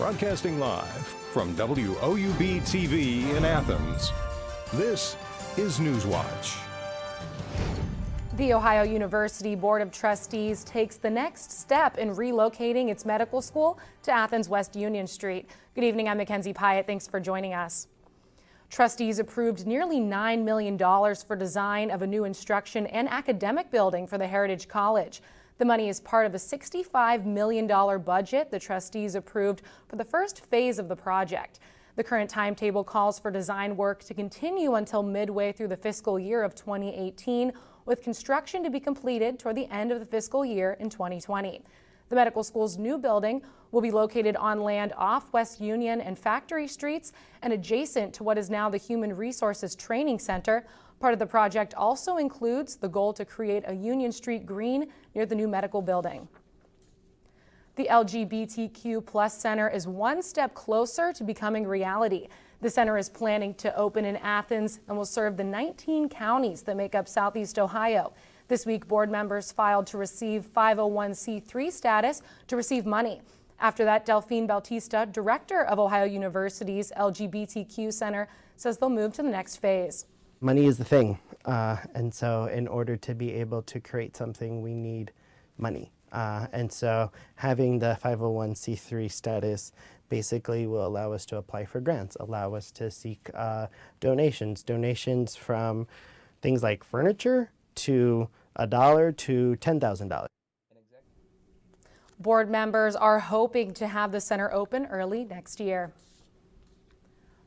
Broadcasting live from WOUB TV in Athens, this is Newswatch. The Ohio University Board of Trustees takes the next step in relocating its medical school to Athens West Union Street. Good evening, I'm Mackenzie Pyatt. Thanks for joining us. Trustees approved nearly $9 million for design of a new instruction and academic building for the Heritage College. The money is part of a $65 million budget the trustees approved for the first phase of the project. The current timetable calls for design work to continue until midway through the fiscal year of 2018, with construction to be completed toward the end of the fiscal year in 2020. The medical school's new building will be located on land off West Union and Factory Streets and adjacent to what is now the Human Resources Training Center. Part of the project also includes the goal to create a Union Street green near the new medical building. The LGBTQ+ Center is one step closer to becoming reality. The center is planning to open in Athens and will serve the 19 counties that make up Southeast Ohio. This week, board members filed to receive 501c3 status to receive money. After that, Delphine Bautista, director of Ohio University's LGBTQ Center, says they'll move to the next phase. Money is the thing, and so in order to be able to create something, we need money. And so having the 501c3 status basically will allow us to apply for grants, allow us to seek donations from things like furniture to $1 to $10,000. Board members are hoping to have the center open early next year.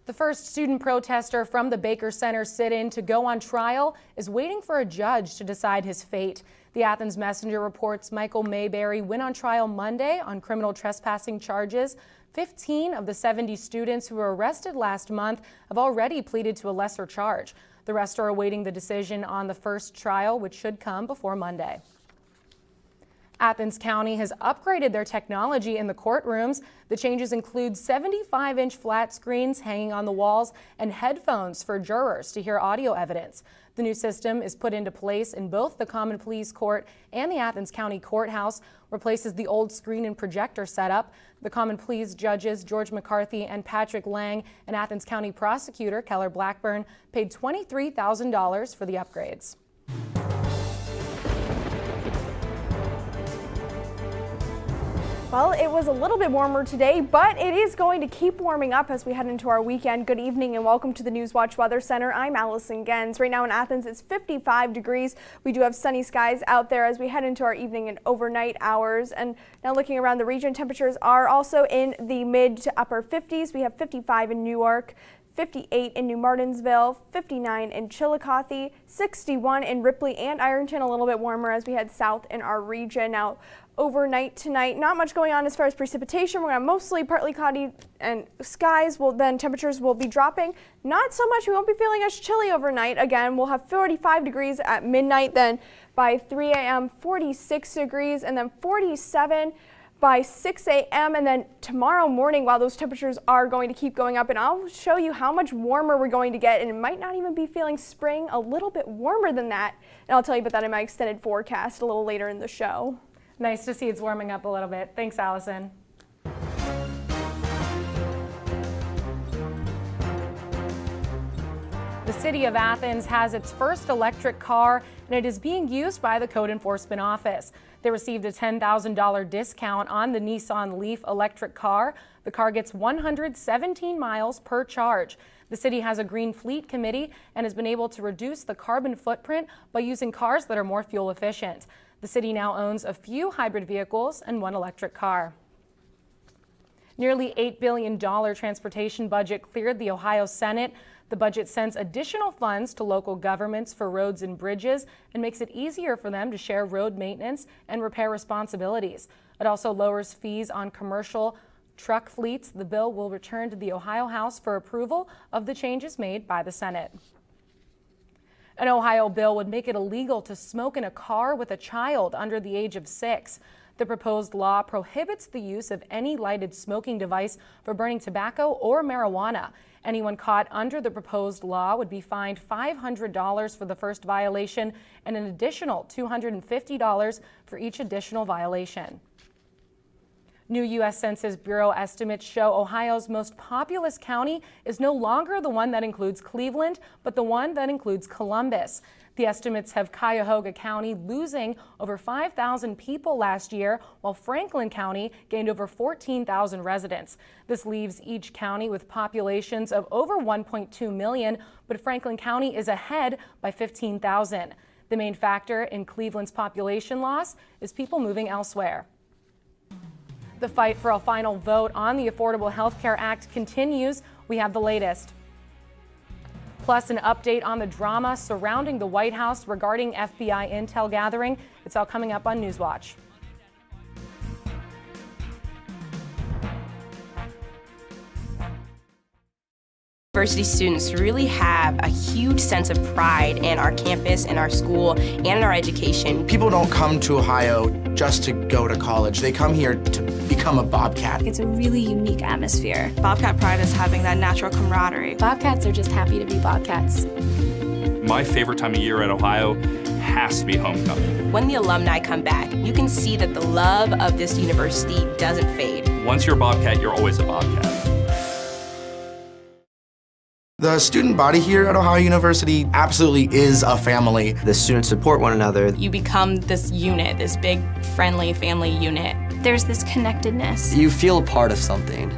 The first student protester from the Baker Center sit-in to go on trial is waiting for a judge to decide his fate. The Athens Messenger reports Michael Mayberry went on trial Monday on criminal trespassing charges. 15 of the 70 students who were arrested last month have already pleaded to a lesser charge. The rest are awaiting the decision on the first trial, which should come before Monday. Athens County has upgraded their technology in the courtrooms. The changes include 75-inch flat screens hanging on the walls and headphones for jurors to hear audio evidence. The new system is put into place in both the Common Pleas Court and the Athens County Courthouse, replaces the old screen and projector setup. The Common Pleas judges George McCarthy and Patrick Lang and Athens County prosecutor Keller Blackburn paid $23,000 for the upgrades. Well, it was a little bit warmer today, but it is going to keep warming up as we head into our weekend. Good evening and welcome to the Newswatch Weather Center. I'm Allison Gens. Right now in Athens, it's 55 degrees. We do have sunny skies out there as we head into our evening and overnight hours. And now looking around the region, temperatures are also in the mid to upper 50s. We have 55 in Newark, 58 in New Martinsville, 59 in Chillicothe, 61 in Ripley and Ironton, a little bit warmer as we head south in our region. Now, overnight tonight, not much going on as far as precipitation. We're going to have mostly partly cloudy and skies. Then temperatures will be dropping. Not so much. We won't be feeling as chilly overnight. Again, we'll have 45 degrees at midnight. Then by 3 a.m., 46 degrees and then 47 by 6 a.m. And then tomorrow morning, while those temperatures are going to keep going up, and I'll show you how much warmer we're going to get, and it might not even be feeling spring, a little bit warmer than that. And I'll tell you about that in my extended forecast a little later in the show. Nice to see it's warming up a little bit. Thanks, Allison. The City of Athens has its first electric car, and it is being used by the Code Enforcement Office. They received a $10,000 discount on the Nissan Leaf electric car. The car gets 117 miles per charge. The city has a Green Fleet Committee and has been able to reduce the carbon footprint by using cars that are more fuel efficient. The city now owns a few hybrid vehicles and one electric car. Nearly $8 billion transportation budget cleared the Ohio Senate. The budget sends additional funds to local governments for roads and bridges and makes it easier for them to share road maintenance and repair responsibilities. It also lowers fees on commercial truck fleets. The bill will return to the Ohio House for approval of the changes made by the Senate. An Ohio bill would make it illegal to smoke in a car with a child under the age of 6. The proposed law prohibits the use of any lighted smoking device for burning tobacco or marijuana. Anyone caught under the proposed law would be fined $500 for the first violation and an additional $250 for each additional violation. New U.S. Census Bureau estimates show Ohio's most populous county is no longer the one that includes Cleveland, but the one that includes Columbus. The estimates have Cuyahoga County losing over 5,000 people last year, while Franklin County gained over 14,000 residents. This leaves each county with populations of over 1.2 million, but Franklin County is ahead by 15,000. The main factor in Cleveland's population loss is people moving elsewhere. The fight for a final vote on the Affordable Health Care Act continues. We have the latest. Plus, an update on the drama surrounding the White House regarding FBI intel gathering. It's all coming up on Newswatch. University students really have a huge sense of pride in our campus, in our school, and in our education. People don't come to Ohio just to go to college. They come here to become a Bobcat. It's a really unique atmosphere. Bobcat pride is having that natural camaraderie. Bobcats are just happy to be Bobcats. My favorite time of year at Ohio has to be homecoming. When the alumni come back, you can see that the love of this university doesn't fade. Once you're a Bobcat, you're always a Bobcat. The student body here at Ohio University absolutely is a family. The students support one another. You become this unit, this big, friendly family unit. There's this connectedness. You feel a part of something.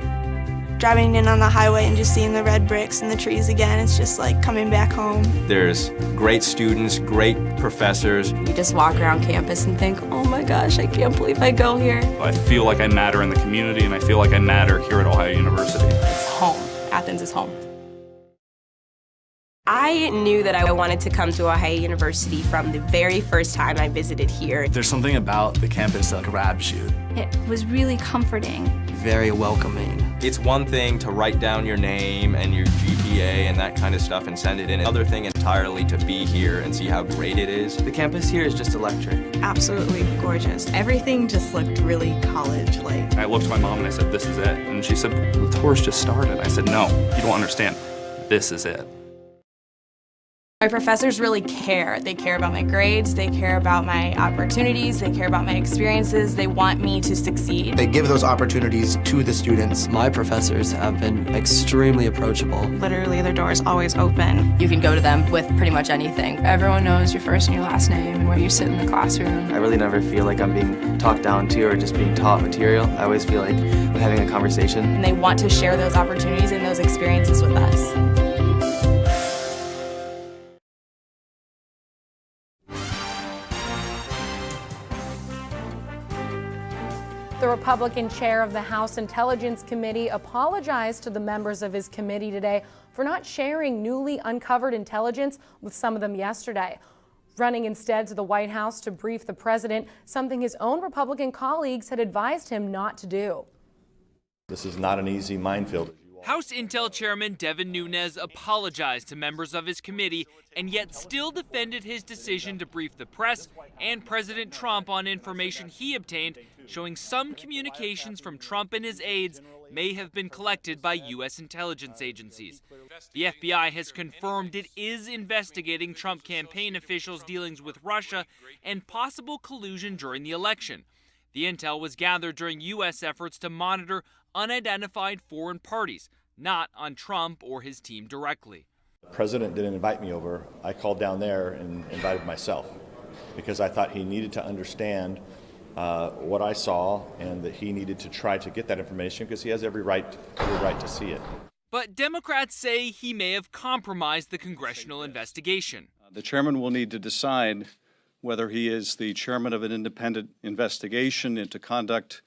Driving in on the highway and just seeing the red bricks and the trees again, it's just like coming back home. There's great students, great professors. You just walk around campus and think, oh my gosh, I can't believe I go here. I feel like I matter in the community, and I feel like I matter here at Ohio University. It's home. Athens is home. I knew that I wanted to come to Ohio University from the very first time I visited here. There's something about the campus that grabs you. It was really comforting. Very welcoming. It's one thing to write down your name and your GPA and that kind of stuff and send it in. Another thing entirely to be here and see how great it is. The campus here is just electric. Absolutely gorgeous. Everything just looked really college-like. I looked at my mom and I said, "This is it." And she said, "The tour's just started." I said, "No, you don't understand. This is it." My professors really care. They care about my grades, they care about my opportunities, they care about my experiences, they want me to succeed. They give those opportunities to the students. My professors have been extremely approachable. Literally, their door is always open. You can go to them with pretty much anything. Everyone knows your first and your last name and where you sit in the classroom. I really never feel like I'm being talked down to or just being taught material. I always feel like I'm having a conversation. And they want to share those opportunities and those experiences with us. The Republican chair of the House Intelligence Committee apologized to the members of his committee today for not sharing newly uncovered intelligence with some of them yesterday. Running instead to the White House to brief the president, something his own Republican colleagues had advised him not to do. This is not an easy minefield. House Intel Chairman Devin Nunes apologized to members of his committee and yet still defended his decision to brief the press and President Trump on information he obtained showing some communications from Trump and his aides may have been collected by U.S. intelligence agencies. The FBI has confirmed it is investigating Trump campaign officials' dealings with Russia and possible collusion during the election. The intel was gathered during U.S. efforts to monitor unidentified foreign parties, not on Trump or his team directly. The president didn't invite me over. I called down there and invited myself because I thought he needed to understand what I saw and that he needed to try to get that information because he has every right to see it. But Democrats say he may have compromised the congressional investigation. The chairman will need to decide whether he is the chairman of an independent investigation into conduct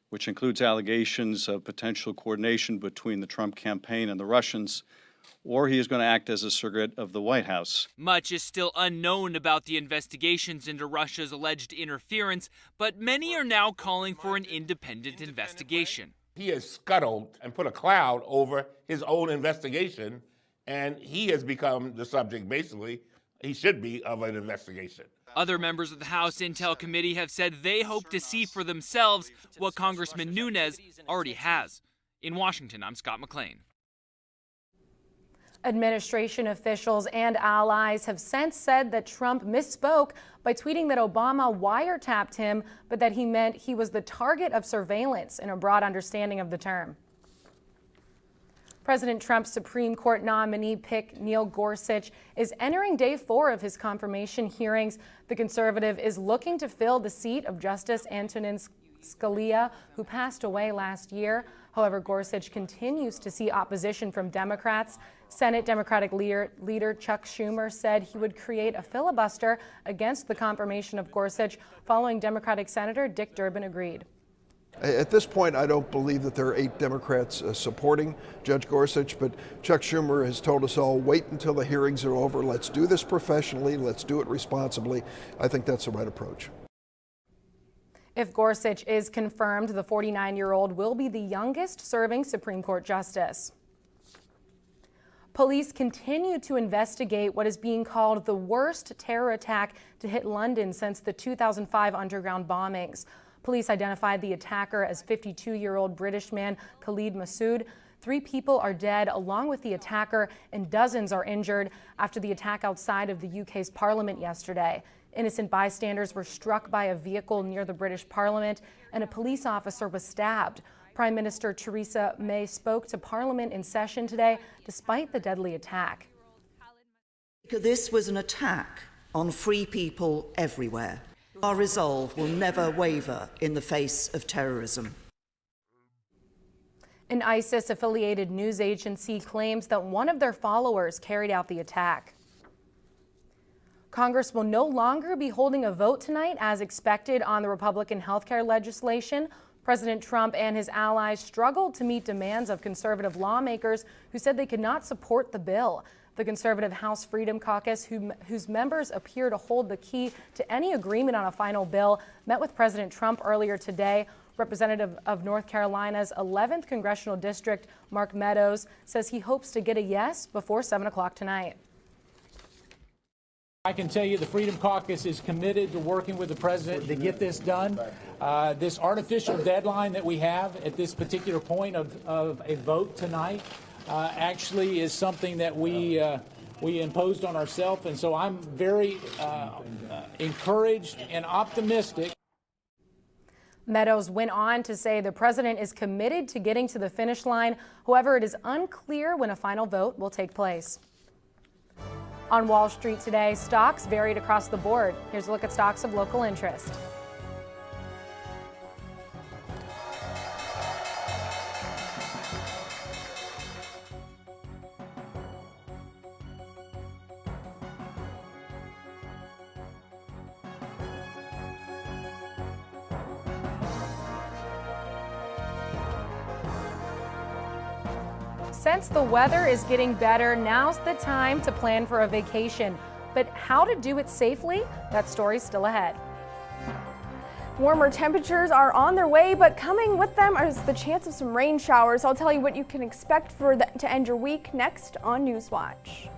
which includes allegations of potential coordination between the Trump campaign and the Russians, or he is going to act as a surrogate of the White House. Much is still unknown about the investigations into Russia's alleged interference, but many are now calling for an independent investigation. He has scuttled and put a cloud over his own investigation, and he has become the subject, basically, he should be, of an investigation. Other members of the House Intel Committee have said they hope to see for themselves what Congressman Nunes already has. In Washington, I'm Scott McLean. Administration officials and allies have since said that Trump misspoke by tweeting that Obama wiretapped him, but that he meant he was the target of surveillance in a broad understanding of the term. President Trump's Supreme Court nominee pick, Neil Gorsuch, is entering day 4 of his confirmation hearings. The conservative is looking to fill the seat of Justice Antonin Scalia, who passed away last year. However, Gorsuch continues to see opposition from Democrats. Senate Democratic leader Chuck Schumer said he would create a filibuster against the confirmation of Gorsuch, following Democratic Senator Dick Durbin agreed. At this point, I don't believe that there are 8 Democrats supporting Judge Gorsuch, but Chuck Schumer has told us all, wait until the hearings are over. Let's do this professionally. Let's do it responsibly. I think that's the right approach. If Gorsuch is confirmed, the 49-year-old will be the youngest serving Supreme Court justice. Police continue to investigate what is being called the worst terror attack to hit London since the 2005 underground bombings. Police identified the attacker as 52-year-old British man Khalid Massoud. 3 people are dead along with the attacker, and dozens are injured after the attack outside of the UK's Parliament yesterday. Innocent bystanders were struck by a vehicle near the British Parliament, and a police officer was stabbed. Prime Minister Theresa May spoke to Parliament in session today despite the deadly attack. This was an attack on free people everywhere. Our resolve will never waver in the face of terrorism. An ISIS-affiliated news agency claims that one of their followers carried out the attack. Congress will no longer be holding a vote tonight as expected on the Republican health care legislation. President Trump and his allies struggled to meet demands of conservative lawmakers who said they could not support the bill. The conservative House Freedom Caucus, whose members appear to hold the key to any agreement on a final bill, met with President Trump earlier today. Representative of North Carolina's 11th Congressional District, Mark Meadows, says he hopes to get a yes before 7 o'clock tonight. I can tell you the Freedom Caucus is committed to working with the president to get this done. This artificial deadline that we have at this particular point of a vote tonight actually is something that we imposed on ourselves, and so I'm very encouraged and optimistic. Meadows went on to say the president is committed to getting to the finish line. However, it is unclear when a final vote will take place. On Wall Street today, stocks varied across the board. Here's a look at stocks of local interest. Since the weather is getting better, now's the time to plan for a vacation. But how to do it safely? That story's still ahead. Warmer temperatures are on their way, but coming with them is the chance of some rain showers. I'll tell you what you can expect to end your week next on Newswatch.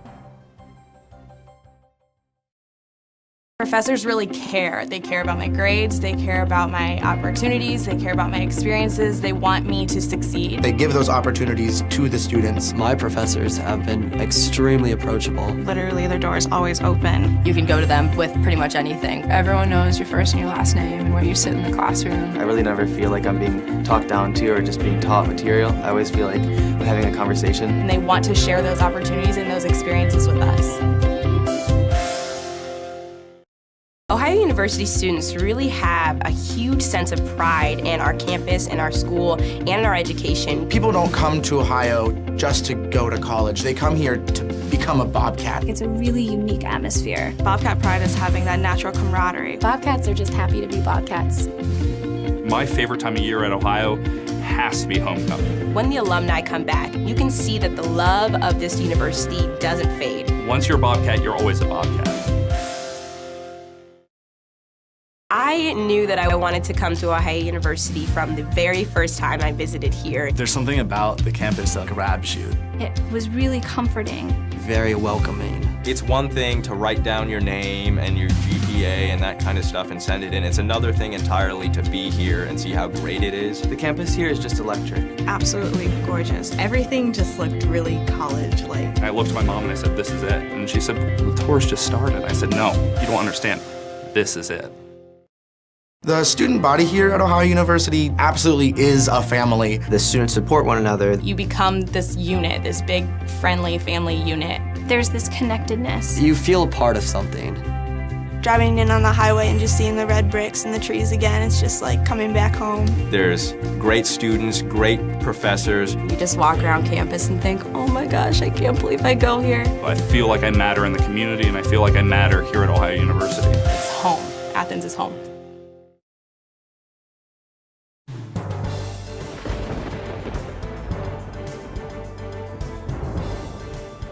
Professors really care. They care about my grades, they care about my opportunities, they care about my experiences, they want me to succeed. They give those opportunities to the students. My professors have been extremely approachable. Literally, their door is always open. You can go to them with pretty much anything. Everyone knows your first and your last name and where you sit in the classroom. I really never feel like I'm being talked down to or just being taught material. I always feel like I'm having a conversation. And they want to share those opportunities and those experiences with us. Ohio University students really have a huge sense of pride in our campus, in our school, and in our education. People don't come to Ohio just to go to college. They come here to become a Bobcat. It's a really unique atmosphere. Bobcat pride is having that natural camaraderie. Bobcats are just happy to be Bobcats. My favorite time of year at Ohio has to be homecoming. When the alumni come back, you can see that the love of this university doesn't fade. Once you're a Bobcat, you're always a Bobcat. I knew that I wanted to come to Ohio University from the very first time I visited here. There's something about the campus that grabs you. It was really comforting. Very welcoming. It's one thing to write down your name and your GPA GPA and that kind of stuff and send it in. It's another thing entirely to be here and see how great it is. The campus here is just electric. Absolutely gorgeous. Everything just looked really college-like. I looked at my mom and I said, this is it. And she said, the tour's just started. I said, no, you don't understand. This is it. The student body here at Ohio University absolutely is a family. The students support one another. You become this unit, this big, friendly family unit. There's this connectedness. You feel a part of something. Driving in on the highway and just seeing the red bricks and the trees again, it's just like coming back home. There's great students, great professors. You just walk around campus and think, oh my gosh, I can't believe I go here. I feel like I matter in the community, and I feel like I matter here at Ohio University. It's home. Athens is home.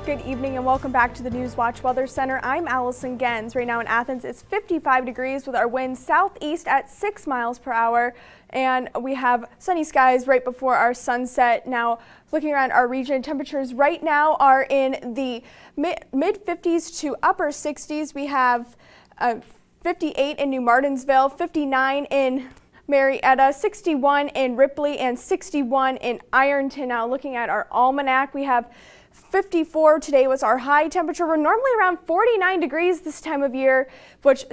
Good evening and welcome back to the Newswatch Weather Center. I'm Allison Gens. Right now in Athens, it's 55 degrees with our winds southeast at 6 miles per hour. And we have sunny skies right before our sunset. Now, looking around our region, temperatures right now are in the mid 50s to upper 60s. We have 58 in New Martinsville, 59 in Marietta, 61 in Ripley, and 61 in Ironton. Now, looking at our almanac, we have 54 today was our high temperature. We're normally around 49 degrees this time of year,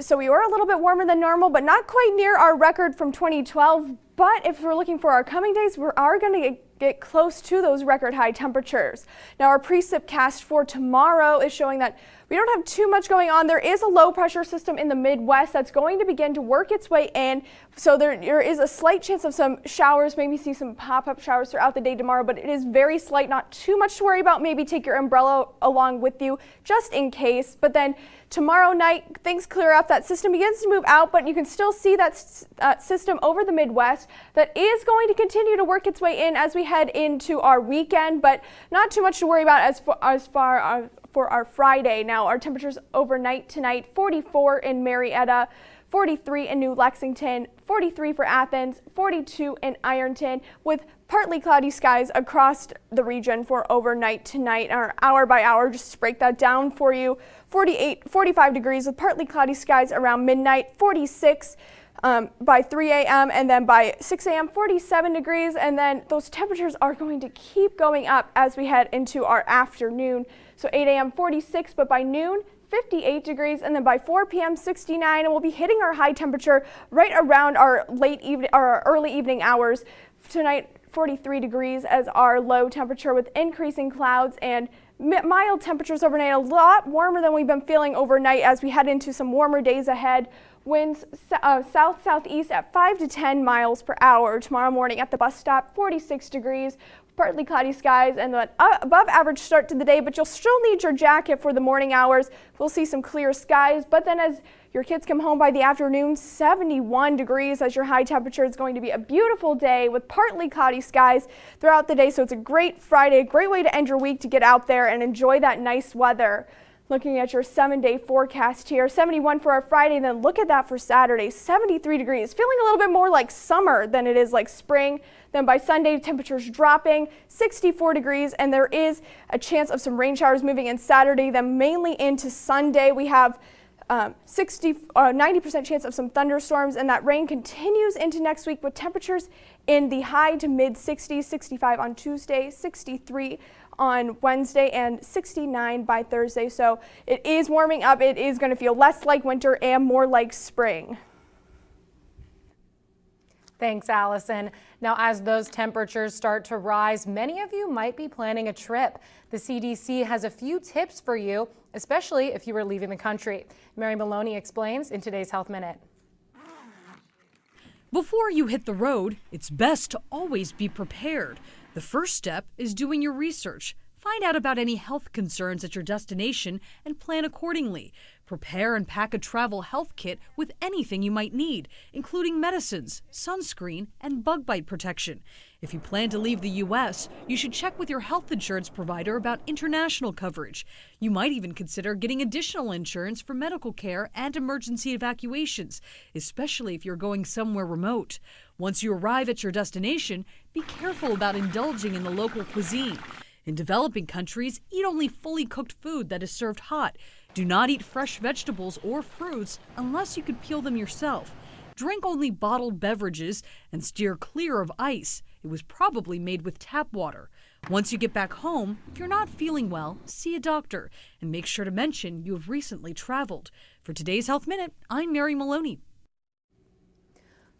so we were a little bit warmer than normal, but not quite near our record from 2012. But if we're looking for our coming days, we are going to get close to those record high temperatures. Now, our precipcast for tomorrow is showing that we don't have too much going on. There is a low pressure system in the Midwest that's going to begin to work its way in. So there is a slight chance of some showers, maybe see some pop-up showers throughout the day tomorrow, but it is very slight, not too much to worry about. Maybe take your umbrella along with you just in case. But then tomorrow night, things clear up. That system begins to move out, but you can still see that system over the Midwest that is going to continue to work its way in as we head into our weekend, but not too much to worry about as far for our Friday. Now, our temperatures overnight tonight, 44 in Marietta, 43 in New Lexington, 43 for Athens, 42 in Ironton, with partly cloudy skies across the region for overnight tonight. Or hour by hour, just to break that down for you, 45 degrees with partly cloudy skies around midnight, 46 by 3 a.m. and then by 6 a.m. 47 degrees, and then those temperatures are going to keep going up as we head into our afternoon. So 8 a.m. 46, but by noon 58 degrees, and then by 4 p.m. 69, and we'll be hitting our high temperature right around our early evening hours. Tonight 43 degrees as our low temperature with increasing clouds and mild temperatures overnight, a lot warmer than we've been feeling overnight as we head into some warmer days ahead. Winds south-southeast at 5 to 10 miles per hour. Tomorrow morning at the bus stop, 46 degrees, partly cloudy skies, and an above average start to the day, but you'll still need your jacket for the morning hours. We'll see some clear skies, but then as your kids come home by the afternoon, 71 degrees as your high temperature. Is going to be a beautiful day with partly cloudy skies throughout the day, so it's a great Friday, a great way to end your week to get out there and enjoy that nice weather. Looking at your 7-day forecast here, 71 for our Friday, then look at that for Saturday, 73 degrees, feeling a little bit more like summer than it is like spring. Then by Sunday, temperatures dropping, 64 degrees, and there is a chance of some rain showers moving in Saturday, then mainly into Sunday. We have 90% chance of some thunderstorms, and that rain continues into next week with temperatures in the high to mid 60s, 65 on Tuesday, 63 on Wednesday, and 69 by Thursday. So it is warming up. It is going to feel less like winter and more like spring. Thanks, Allison. Now, as those temperatures start to rise, many of you might be planning a trip. The CDC has a few tips for you, especially if you are leaving the country. Mary Maloney explains in today's Health Minute. Before you hit the road, it's best to always be prepared. The first step is doing your research. Find out about any health concerns at your destination and plan accordingly. Prepare and pack a travel health kit with anything you might need, including medicines, sunscreen, and bug bite protection. If you plan to leave the U.S., you should check with your health insurance provider about international coverage. You might even consider getting additional insurance for medical care and emergency evacuations, especially if you're going somewhere remote. Once you arrive at your destination, be careful about indulging in the local cuisine. In developing countries, eat only fully cooked food that is served hot. Do not eat fresh vegetables or fruits unless you can peel them yourself. Drink only bottled beverages and steer clear of ice. It was probably made with tap water. Once you get back home, if you're not feeling well, see a doctor and make sure to mention you have recently traveled. For today's Health Minute, I'm Mary Maloney.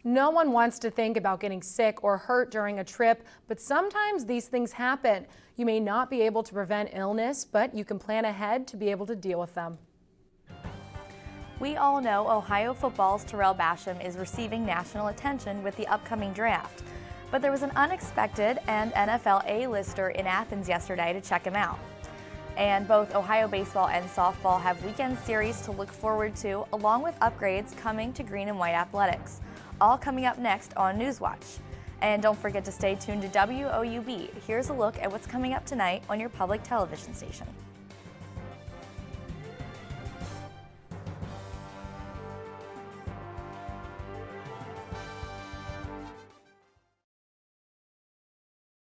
No one wants to think about getting sick or hurt during a trip, but sometimes these things happen. You may not be able to prevent illness, but you can plan ahead to be able to deal with them. We all know Ohio football's Terrell Basham is receiving national attention with the upcoming draft. But there was an unexpected and NFL A-lister in Athens yesterday to check him out. And both Ohio baseball and softball have weekend series to look forward to, along with upgrades coming to green and white athletics. All coming up next on Newswatch. And don't forget to stay tuned to WOUB. Here's a look at what's coming up tonight on your public television station.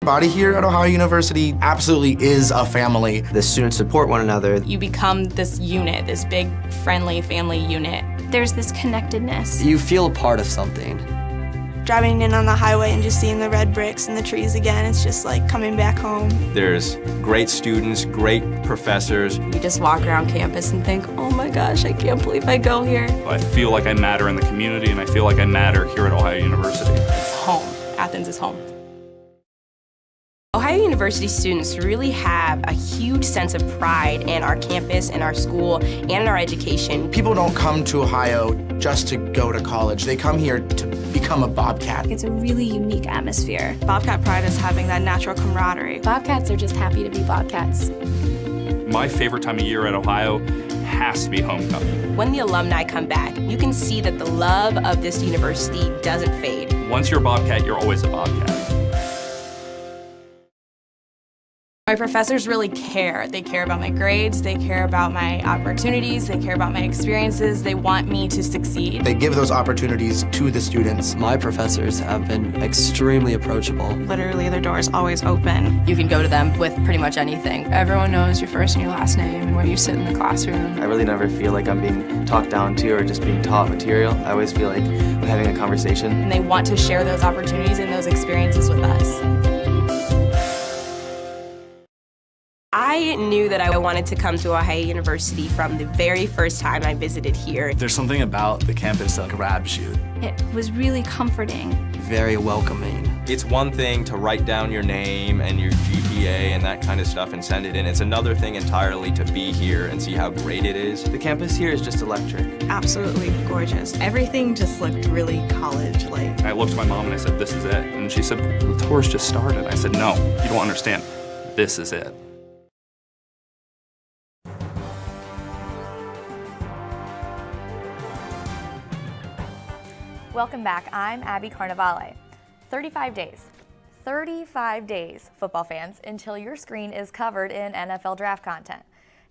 Body here at Ohio University absolutely is a family. The students support one another. You become this unit, this big, friendly family unit. There's this connectedness. You feel a part of something. Driving in on the highway and just seeing the red bricks and the trees again, it's just like coming back home. There's great students, great professors. You just walk around campus and think, oh my gosh, I can't believe I go here. I feel like I matter in the community, and I feel like I matter here at Ohio University. It's home. Athens is home. Ohio University students really have a huge sense of pride in our campus, in our school, and in our education. People don't come to Ohio just to go to college. They come here to become a Bobcat. It's a really unique atmosphere. Bobcat pride is having that natural camaraderie. Bobcats are just happy to be Bobcats. My favorite time of year at Ohio has to be homecoming. When the alumni come back, you can see that the love of this university doesn't fade. Once you're a Bobcat, you're always a Bobcat. My professors really care. They care about my grades, they care about my opportunities, they care about my experiences, they want me to succeed. They give those opportunities to the students. My professors have been extremely approachable. Literally, their door is always open. You can go to them with pretty much anything. Everyone knows your first and your last name and where you sit in the classroom. I really never feel like I'm being talked down to or just being taught material. I always feel like I'm having a conversation. And they want to share those opportunities and those experiences with us. I knew that I wanted to come to Ohio University from the very first time I visited here. There's something about the campus that grabs you. It was really comforting. Very welcoming. It's one thing to write down your name and your GPA and that kind of stuff and send it in. It's another thing entirely to be here and see how great it is. The campus here is just electric. Absolutely gorgeous. Everything just looked really college-like. I looked at my mom and I said, this is it. And she said, the tour's just started. I said, no, you don't understand. This is it. Welcome back. I'm Abby Carnevale. 35 days. 35 days, football fans, until your screen is covered in NFL draft content.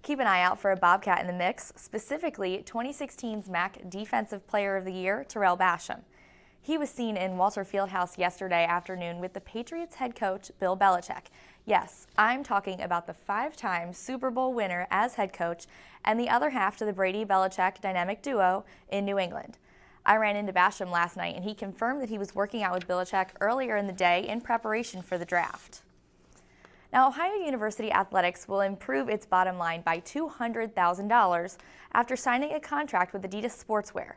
Keep an eye out for a Bobcat in the mix, specifically 2016's MAC Defensive Player of the Year, Terrell Basham. He was seen in Walter Fieldhouse yesterday afternoon with the Patriots head coach, Bill Belichick. Yes, I'm talking about the 5-time Super Bowl winner as head coach and the other half to the Brady-Belichick dynamic duo in New England. I ran into Basham last night, and he confirmed that he was working out with Belichick earlier in the day in preparation for the draft. Now, Ohio University Athletics will improve its bottom line by $200,000 after signing a contract with Adidas Sportswear.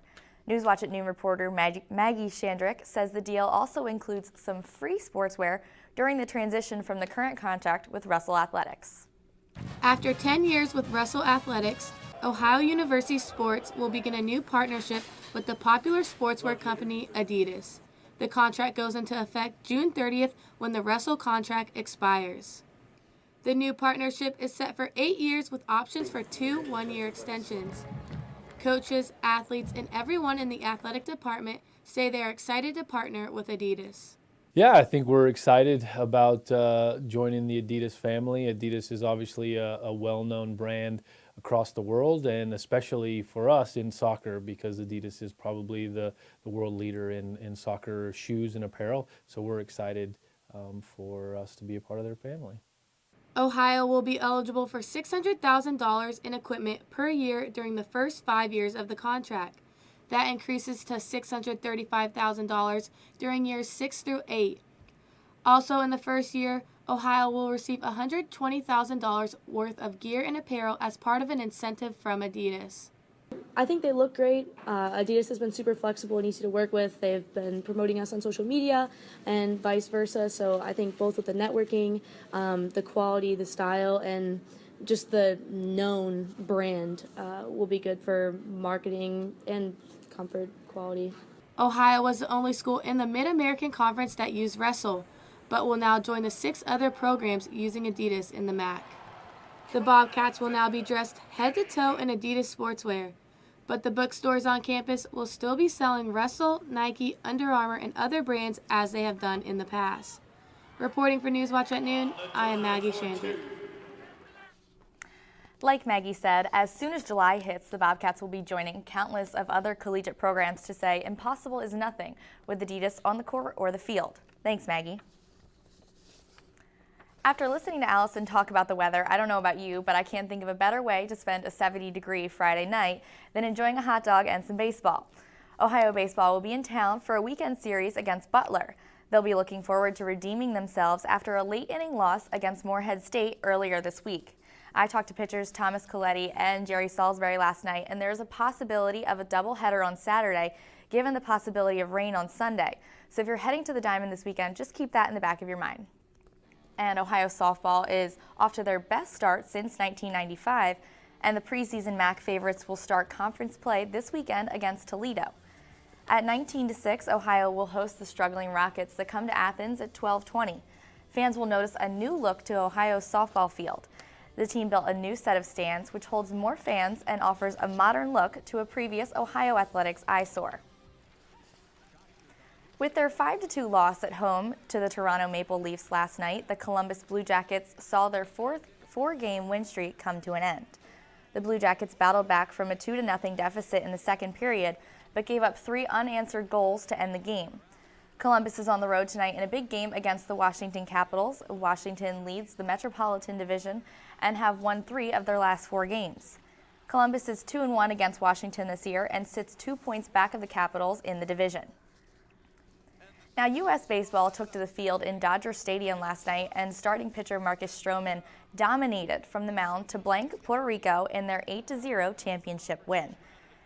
Newswatch at Noon reporter Maggie Shandrick says the deal also includes some free sportswear during the transition from the current contract with Russell Athletics. After 10 years with Russell Athletics, Ohio University Sports will begin a new partnership with the popular sportswear company Adidas. The contract goes into effect June 30th when the Russell contract expires. The new partnership is set for 8 years with options for 2 one-year extensions. Coaches, athletes, and everyone in the athletic department say they are excited to partner with Adidas. Yeah, I think we're excited about joining the Adidas family. Adidas is obviously a well-known brand across the world, and especially for us in soccer, because Adidas is probably the world leader in soccer shoes and apparel. So we're excited for us to be a part of their family. Ohio will be eligible for $600,000 in equipment per year during the first 5 years of the contract. That increases to $635,000 during years 6 through 8. Also in the first year, Ohio will receive $120,000 worth of gear and apparel as part of an incentive from Adidas. I think they look great. Adidas has been super flexible and easy to work with. They've been promoting us on social media and vice versa. So I think both with the networking, the quality, the style, and just the known brand will be good for marketing and comfort quality. Ohio was the only school in the Mid-American Conference that used Wrestle, but will now join the 6 other programs using Adidas in the MAC. The Bobcats will now be dressed head to toe in Adidas sportswear, but the bookstores on campus will still be selling Wrestle, Nike, Under Armour, and other brands as they have done in the past. Reporting for Newswatch at noon, I am Maggie Shandick. Like Maggie said, as soon as July hits, the Bobcats will be joining countless of other collegiate programs to say impossible is nothing with Adidas on the court or the field. Thanks, Maggie. After listening to Allison talk about the weather, I don't know about you, but I can't think of a better way to spend a 70-degree Friday night than enjoying a hot dog and some baseball. Ohio baseball will be in town for a weekend series against Butler. They'll be looking forward to redeeming themselves after a late-inning loss against Morehead State earlier this week. I talked to pitchers Thomas Coletti and Jerry Salisbury last night, and there's a possibility of a doubleheader on Saturday, given the possibility of rain on Sunday. So if you're heading to the Diamond this weekend, just keep that in the back of your mind. And Ohio softball is off to their best start since 1995, and the preseason MAC favorites will start conference play this weekend against Toledo. At 19-6, Ohio will host the struggling Rockets that come to Athens at 12:20. Fans will notice a new look to Ohio's softball field. The team built a new set of stands, which holds more fans and offers a modern look to a previous Ohio Athletics eyesore. With their 5-2 loss at home to the Toronto Maple Leafs last night, the Columbus Blue Jackets saw their four-game win streak come to an end. The Blue Jackets battled back from a 2-0 deficit in the second period, but gave up 3 unanswered goals to end the game. Columbus is on the road tonight in a big game against the Washington Capitals. Washington leads the Metropolitan Division and have won 3 of their last 4 games. Columbus is 2-1 against Washington this year and sits 2 points back of the Capitals in the division. Now, U.S. Baseball took to the field in Dodger Stadium last night, and starting pitcher Marcus Stroman dominated from the mound to blank Puerto Rico in their 8-0 championship win.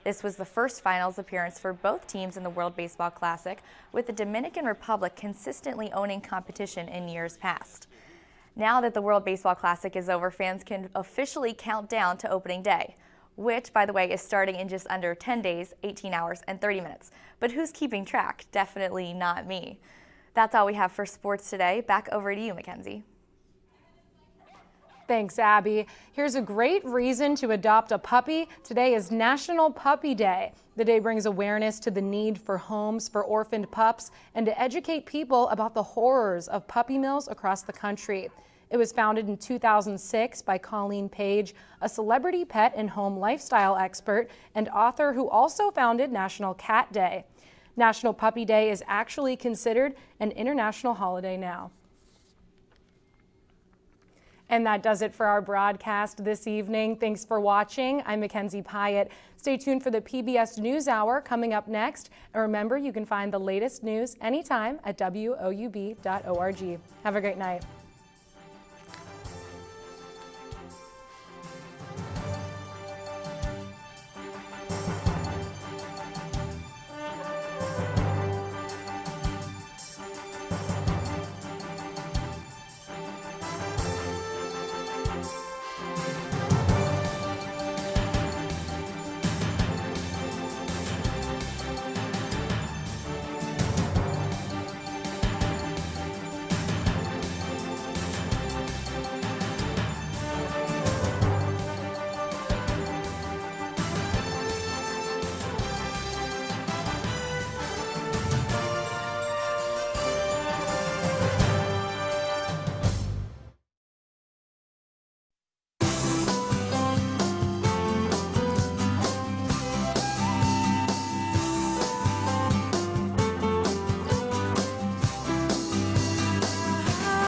This was the first finals appearance for both teams in the World Baseball Classic, with the Dominican Republic consistently owning competition in years past. Now that the World Baseball Classic is over, fans can officially count down to opening day, which, by the way, is starting in just under 10 days, 18 hours, and 30 minutes. But who's keeping track? Definitely not me. That's all we have for sports today. Back over to you, Mackenzie. Thanks, Abby. Here's a great reason to adopt a puppy. Today is National Puppy Day. The day brings awareness to the need for homes for orphaned pups and to educate people about the horrors of puppy mills across the country. It was founded in 2006 by Colleen Page, a celebrity pet and home lifestyle expert and author who also founded National Cat Day. National Puppy Day is actually considered an international holiday now. And that does it for our broadcast this evening. Thanks for watching. I'm Mackenzie Pyatt. Stay tuned for the PBS NewsHour coming up next. And remember, you can find the latest news anytime at WOUB.org. Have a great night.